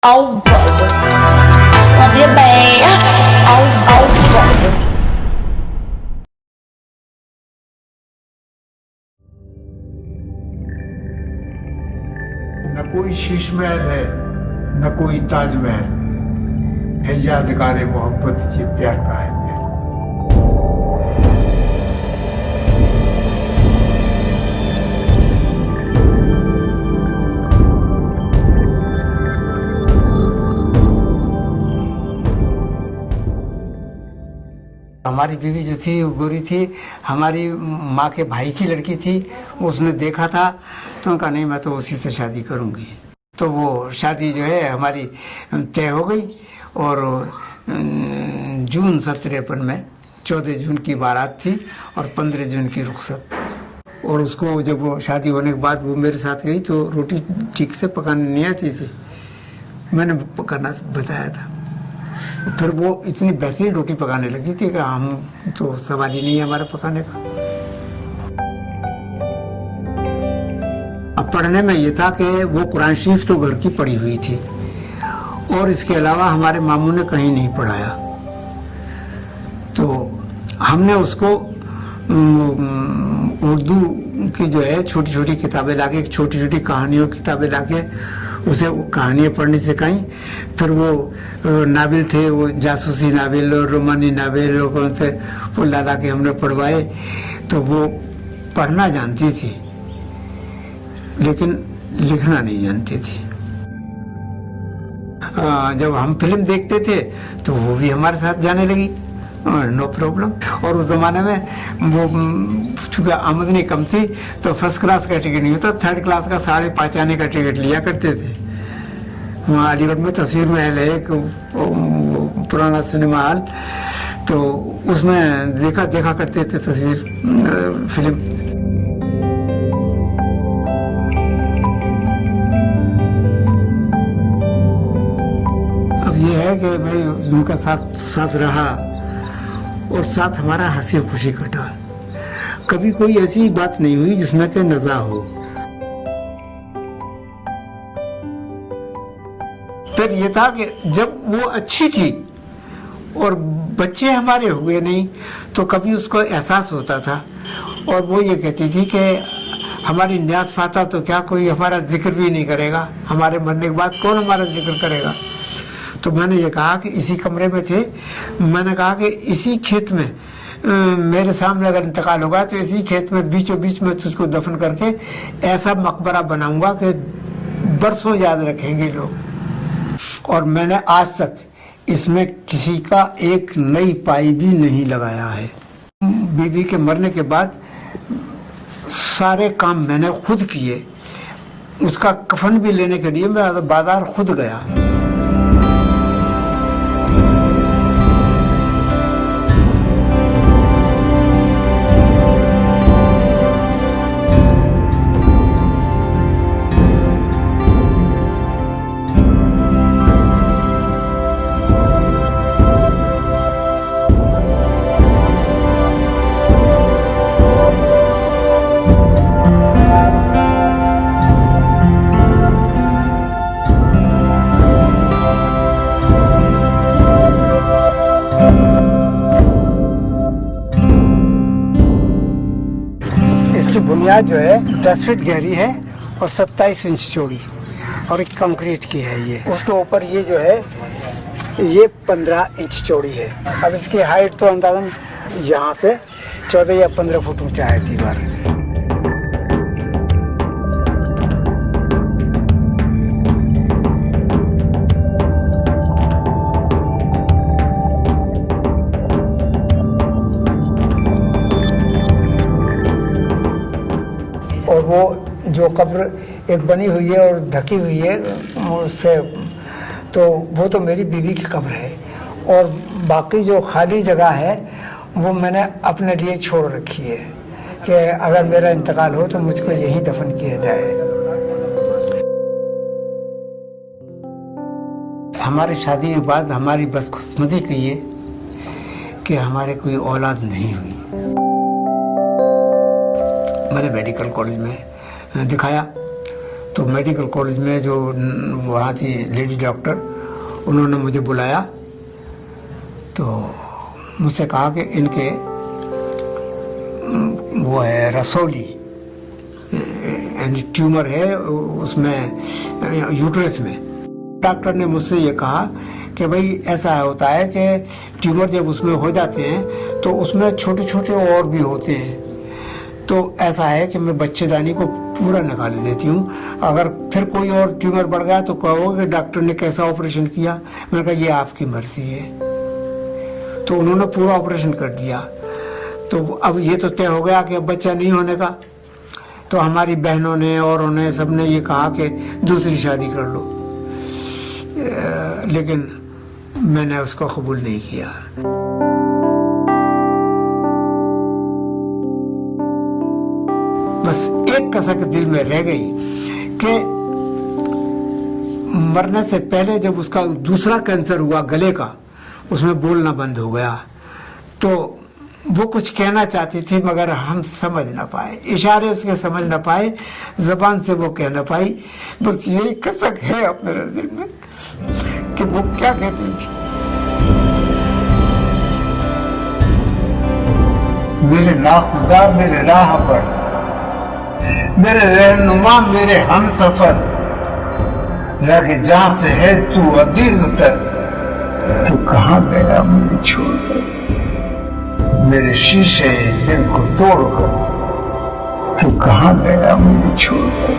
ông vợ là đứa bé ông vợ न कोई शीश महल है न कोई ताजमहल है, यादगार मोहब्बत ये प्यार का है मेरा। हमारी बीवी जो थी वो गोरी थी, हमारी माँ के भाई की लड़की थी। उसने देखा था तो उनका नहीं, मैं तो उसी से शादी करूँगी। तो वो शादी जो है हमारी तय हो गई और जून 1953 में 14 जून की बारात थी और 15 जून की रुखसत। और उसको जब वो शादी होने के बाद वो मेरे साथ गई तो रोटी ठीक से पकाने नहीं आती थी, मैंने पकाना बताया था। फिर वो इतनी बेहतरीन रोटी पकाने लगी थी कि हम तो सवाल ही नहीं है हमारे पकाने का। अब पढ़ने में ये था कि वो कुरान शरीफ तो घर की पढ़ी हुई थी और इसके अलावा हमारे मामू ने कहीं नहीं पढ़ाया। तो हमने उसको उर्दू की जो है छोटी छोटी किताबें लाके, छोटी छोटी कहानियों की किताबें लाके उसे कहानियाँ पढ़नी सिखाई। फिर वो नावल थे, वो जासूसी नावल और रोमानी नावल और कौन से वो ला के हमने पढ़वाए। तो वो पढ़ना जानती थी लेकिन लिखना नहीं जानती थी। जब हम फिल्म देखते थे तो वो भी हमारे साथ जाने लगी, नो प्रॉब्लम। और उस जमाने में वो चूँकि आमदनी कम थी तो फर्स्ट क्लास का टिकट नहीं होता, थर्ड क्लास का 5.5 आने का टिकट लिया करते थे। वहाँ अलीगढ़ में तस्वीर महल है एक पुराना सिनेमा हॉल, तो उसमें देखा करते थे तस्वीर फिल्म। अब ये है कि भाई उनका साथ रहा और साथ हमारा हंसी खुशी कटा। कभी कोई ऐसी बात नहीं हुई जिसमें कि नज़ा हो। फिर ये था कि जब वो अच्छी थी और बच्चे हमारे हुए नहीं तो कभी उसको एहसास होता था और वो ये कहती थी कि हमारी न्यास फाता तो क्या, कोई हमारा जिक्र भी नहीं करेगा, हमारे मरने के बाद कौन हमारा जिक्र करेगा। तो मैंने ये कहा कि इसी कमरे में थे, मैंने कहा कि इसी खेत में मेरे सामने अगर इंतकाल होगा तो इसी खेत में बीचों बीच में तुझको दफन करके ऐसा मकबरा बनाऊंगा कि बरसों याद रखेंगे लोग। और मैंने आज तक इसमें किसी का एक नई पाई भी नहीं लगाया है। बीवी के मरने के बाद सारे काम मैंने खुद किए। उसका कफन भी लेने के लिए मैं बाजार खुद गया। इसकी बुनियाद जो है 10 फीट गहरी है और 27 इंच चौड़ी और एक कंक्रीट की है ये। उसके ऊपर ये जो है ये 15 इंच चौड़ी है। अब इसकी हाइट तो अंदाजन यहाँ से 14 या 15 फुट ऊंचा है दीवार। और वो जो कब्र एक बनी हुई है और ढकी हुई है उससे, तो वो तो मेरी बीवी की कब्र है। और बाकी जो खाली जगह है वो मैंने अपने लिए छोड़ रखी है कि अगर मेरा इंतकाल हो तो मुझको यहीं दफन किया जाए। हमारी शादी के बाद हमारी बदकिस्मती की ये कि हमारे कोई औलाद नहीं हुई। मैंने मेडिकल कॉलेज में दिखाया तो मेडिकल कॉलेज में जो वहाँ थी लेडी डॉक्टर, उन्होंने मुझे बुलाया, तो मुझसे कहा कि इनके वो है रसौली, यानी ट्यूमर है उसमें यूट्रस में। डॉक्टर ने मुझसे ये कहा कि भाई ऐसा होता है कि ट्यूमर जब उसमें हो जाते हैं तो उसमें छोटे छोटे और भी होते हैं, तो ऐसा है कि मैं बच्चेदानी को पूरा निकाल देती हूँ, अगर फिर कोई और ट्यूमर बढ़ गया तो कहोगे डॉक्टर ने कैसा ऑपरेशन किया। मैंने कहा ये आपकी मर्जी है। तो उन्होंने पूरा ऑपरेशन कर दिया। तो अब ये तो तय हो गया कि अब बच्चा नहीं होने का, तो हमारी बहनों ने और उन्हें सबने ये कहा कि दूसरी शादी कर लो, लेकिन मैंने उसको कबूल नहीं किया। बस एक कसक दिल में रह गई कि मरने से पहले जब उसका दूसरा कैंसर हुआ गले का, उसमें बोलना बंद हो गया, तो वो कुछ कहना चाहती थी मगर हम समझ ना पाए, इशारे उसके समझ ना पाए, जबान से वो कह ना पाई। बस यही कसक है अपने दिल में कि वो क्या कहती थी। मेरे नाखुदा मेरे राह पर, मेरे रहनुमा मेरे हम सफर, लगे जहां से है तू अजीज तर, तू कहाँ गया मुझे छोड़कर, मेरे शीशे दिल को तोड़कर, तू कहाँ गया मुझे छोड़कर।